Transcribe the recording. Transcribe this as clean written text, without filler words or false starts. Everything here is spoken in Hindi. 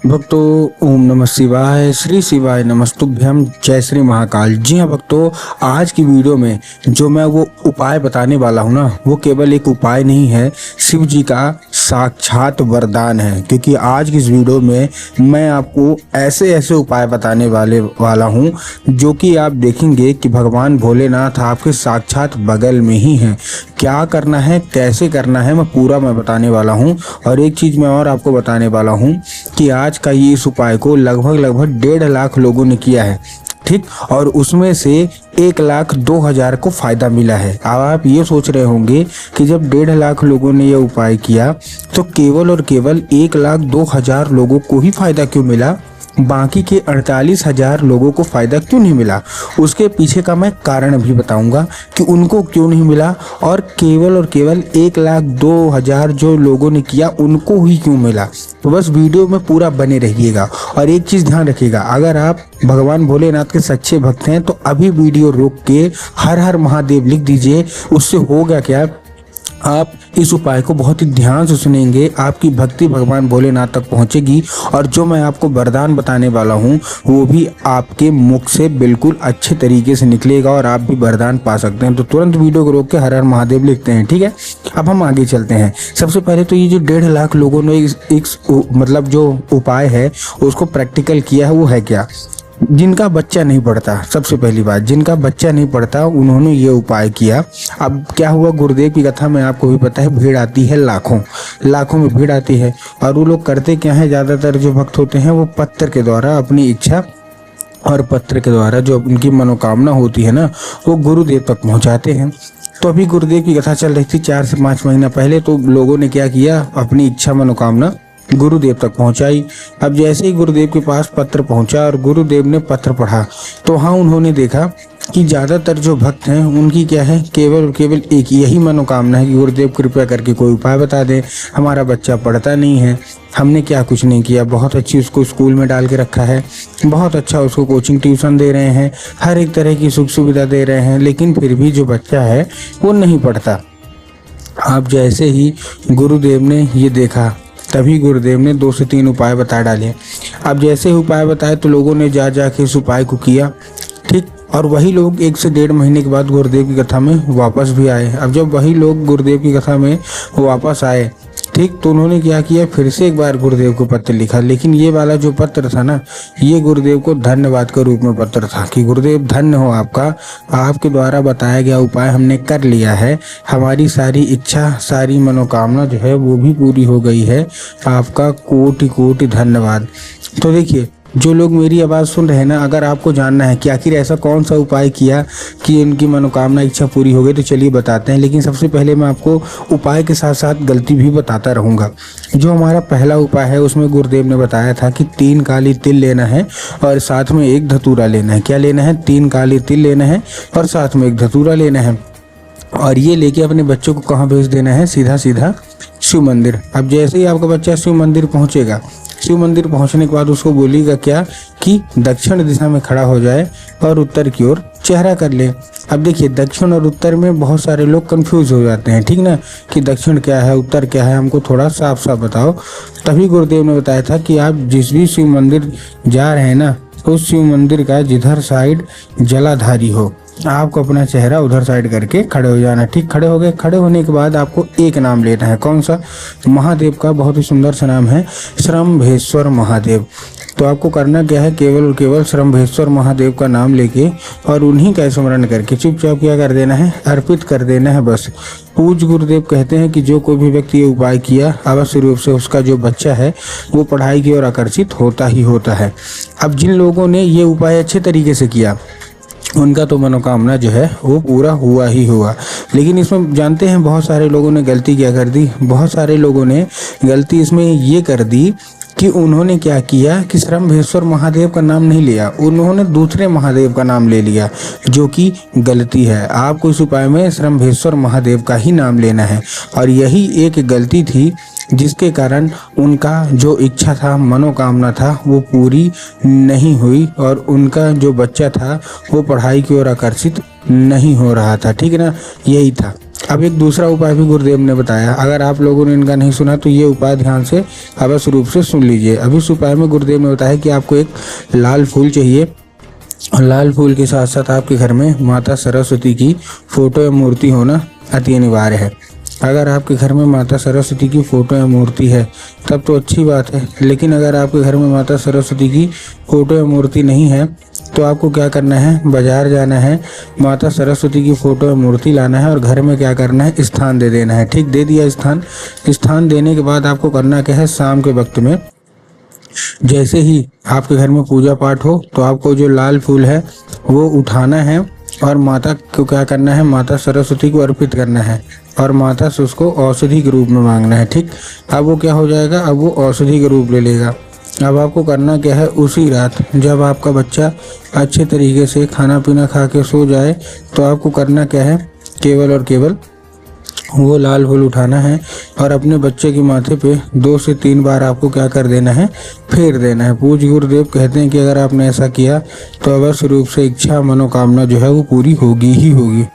भक्तों, ओम नमः शिवाय, श्री शिवाय नमस्तुभ्यम, जय श्री महाकाल। जी हाँ भक्तों, आज की वीडियो में जो मैं वो उपाय बताने वाला हूँ ना, वो केवल एक उपाय नहीं है, शिव जी का साक्षात वरदान है। क्योंकि आज की इस वीडियो में मैं आपको ऐसे ऐसे उपाय बताने वाला हूँ जो कि आप देखेंगे कि भगवान भोलेनाथ आपके साक्षात बगल में ही हैं। क्या करना है, कैसे करना है, मैं बताने वाला हूँ। और एक चीज़ मैं और आपको बताने वाला हूँ कि आज का ये इस उपाय को लगभग 1.5 लाख लोगों ने किया है, ठीक। और उसमें से 1,02,000 को फायदा मिला है। अब आप ये सोच रहे होंगे कि जब 1.5 लाख लोगों ने ये उपाय किया तो केवल और केवल 1,02,000 लोगों को ही फायदा क्यों मिला, बाकी के 48,000 लोगों को फायदा क्यों नहीं मिला? उसके पीछे का मैं कारण भी बताऊंगा कि उनको क्यों नहीं मिला, और केवल 1,02,000 जो लोगों ने किया उनको ही क्यों मिला। तो बस वीडियो में पूरा बने रहिएगा। और एक चीज़ ध्यान रखिएगा, अगर आप भगवान भोलेनाथ के सच्चे भक्त हैं तो अभी वीडियो रोक के हर हर महादेव लिख दीजिए। उससे होगा क्या, आप इस उपाय को बहुत ही ध्यान से सुनेंगे, आपकी भक्ति भगवान भोलेनाथ तक पहुंचेगी, और जो मैं आपको वरदान बताने वाला हूं वो भी आपके मुख से बिल्कुल अच्छे तरीके से निकलेगा और आप भी वरदान पा सकते हैं। तो तुरंत वीडियो को रोक के हर हर महादेव लिखते हैं, ठीक है। अब हम आगे चलते हैं। सबसे पहले तो ये जो 1.5 लाख लोगों ने मतलब जो उपाय है उसको प्रैक्टिकल किया है, वो है क्या? जिनका बच्चा नहीं पढ़ता, सबसे पहली बात, जिनका बच्चा नहीं पढ़ता उन्होंने ये उपाय किया। अब क्या हुआ, गुरुदेव की कथा में आपको भी पता है, भीड़ आती है लाखों में भीड़ आती है। और वो लोग करते क्या है, ज़्यादातर जो भक्त होते हैं वो पत्र के द्वारा अपनी इच्छा और पत्र के द्वारा जो उनकी मनोकामना होती है ना, वो गुरुदेव तक पहुँचाते हैं। तो अभी गुरुदेव की कथा चल रही थी 4 से 5 महीना पहले, तो लोगों ने क्या किया, अपनी इच्छा मनोकामना गुरुदेव तक पहुंचाई। अब जैसे ही गुरुदेव के पास पत्र पहुंचा और गुरुदेव ने पत्र पढ़ा, तो हाँ उन्होंने देखा कि ज़्यादातर जो भक्त हैं उनकी क्या है, केवल एक यही मनोकामना है कि गुरुदेव कृपया करके कोई उपाय बता दें, हमारा बच्चा पढ़ता नहीं है, हमने क्या कुछ नहीं किया, बहुत अच्छी उसको स्कूल में डाल के रखा है, बहुत अच्छा उसको कोचिंग ट्यूशन दे रहे हैं, हर एक तरह की सुख सुविधा दे रहे हैं, लेकिन फिर भी जो बच्चा है वो नहीं पढ़ता। अब जैसे ही गुरुदेव ने ये देखा, तभी गुरुदेव ने 2 से 3 उपाय बता डाले। अब जैसे ही उपाय बताए तो लोगों ने जा के इस उपाय को किया, ठीक। और वही लोग 1 से 1.5 महीने के बाद गुरुदेव की कथा में वापस भी आए। अब जब वही लोग गुरुदेव की कथा में वापस आए, ठीक, तो उन्होंने क्या किया, फिर से एक बार गुरुदेव को पत्र लिखा। लेकिन ये वाला जो पत्र था ना, ये गुरुदेव को धन्यवाद के रूप में पत्र था कि गुरुदेव धन्य हो आपका, आपके द्वारा बताया गया उपाय हमने कर लिया है, हमारी सारी इच्छा सारी मनोकामना जो है वो भी पूरी हो गई है, आपका कोटि कोटि धन्यवाद। तो देखिए, जो लोग मेरी आवाज़ सुन रहे हैं ना, अगर आपको जानना है कि आखिर ऐसा कौन सा उपाय किया कि उनकी मनोकामना इच्छा पूरी हो गई, तो चलिए बताते हैं। लेकिन सबसे पहले मैं आपको उपाय के साथ साथ गलती भी बताता रहूँगा। जो हमारा पहला उपाय है उसमें गुरुदेव ने बताया था कि 3 काली तिल लेना है और साथ में 1 धतूरा लेना है। क्या लेना है? 3 काली तिल लेना है और साथ में 1 धतूरा लेना है। और ये लेके अपने बच्चों को कहाँ भेज देना है? सीधा शिव मंदिर। अब जैसे ही आपका बच्चा शिव मंदिर पहुँचेगा, शिव मंदिर पहुंचने के बाद उसको बोलिएगा क्या कि दक्षिण दिशा में खड़ा हो जाए और उत्तर की ओर चेहरा कर ले। अब देखिए, दक्षिण और उत्तर में बहुत सारे लोग कंफ्यूज हो जाते हैं, ठीक ना, कि दक्षिण क्या है उत्तर क्या है, हमको थोड़ा साफ साफ बताओ। तभी गुरुदेव ने बताया था कि आप जिस भी शिव मंदिर जा रहे हैं ना, उस शिव मंदिर का जिधर साइड जलाधारी हो, आपको अपना चेहरा उधर साइड करके खड़े हो जाना, ठीक। खड़े हो गए, खड़े होने के बाद आपको एक नाम लेना है। कौन सा? महादेव का बहुत ही सुंदर सा नाम है, श्रम्भेश्वर महादेव। तो आपको करना क्या है, केवल और केवल श्रम्भेश्वर महादेव का नाम लेके और उन्हीं का स्मरण करके चुपचाप क्या कर देना है, अर्पित कर देना है बस। पूज्य गुरुदेव कहते हैं कि जो कोई भी व्यक्ति ये उपाय किया, अवश्य रूप से उसका जो बच्चा है वो पढ़ाई की ओर आकर्षित होता ही होता है। अब जिन लोगों ने ये उपाय अच्छे तरीके से किया, उनका तो मनोकामना जो है वो पूरा हुआ ही हुआ। लेकिन इसमें जानते हैं बहुत सारे लोगों ने गलती क्या कर दी, बहुत सारे लोगों ने गलती इसमें ये कर दी कि उन्होंने क्या किया कि श्रम्भेश्वर महादेव का नाम नहीं लिया, उन्होंने दूसरे महादेव का नाम ले लिया, जो कि गलती है। आपको इस उपाय में श्रम्भेश्वर महादेव का ही नाम लेना है। और यही एक गलती थी जिसके कारण उनका जो इच्छा था, मनोकामना था, वो पूरी नहीं हुई और उनका जो बच्चा था वो पढ़ाई की ओर आकर्षित नहीं हो रहा था, ठीक है ना, यही था। अब एक दूसरा उपाय भी गुरुदेव ने बताया, अगर आप लोगों ने इनका नहीं सुना तो ये उपाय ध्यान से अवश्य रूप से सुन लीजिए। अब इस उपाय में गुरुदेव ने बताया कि आपको एक लाल फूल चाहिए और लाल फूल के साथ साथ आपके घर में माता सरस्वती की फोटो या मूर्ति होना अति अनिवार्य है। अगर आपके घर में माता सरस्वती की फोटो या मूर्ति है तब तो अच्छी बात है, लेकिन अगर आपके घर में माता सरस्वती की फोटो या मूर्ति नहीं है तो आपको क्या करना है, बाजार जाना है, माता सरस्वती की फोटो या मूर्ति लाना है और घर में क्या करना है, स्थान दे देना है। ठीक, दे दिया स्थान देने के बाद आपको करना क्या है, शाम के वक्त में जैसे ही आपके घर में पूजा पाठ हो तो आपको जो लाल फूल है वो उठाना है और माता को क्या करना है, माता सरस्वती को अर्पित करना है और माता से उसको औषधि के रूप में मांगना है। ठीक, अब वो क्या हो जाएगा, अब वो औषधि के रूप ले लेगा। अब आपको करना क्या है, उसी रात जब आपका बच्चा अच्छे तरीके से खाना पीना खा के सो जाए तो आपको करना क्या है, केवल और केवल वो लाल फूल उठाना है और अपने बच्चे के माथे पे 2 से 3 बार आपको क्या कर देना है, फेर देना है। पूज्य गुरुदेव कहते हैं कि अगर आपने ऐसा किया तो अवश्य रूप से इच्छा मनोकामना जो है वो पूरी होगी ही होगी।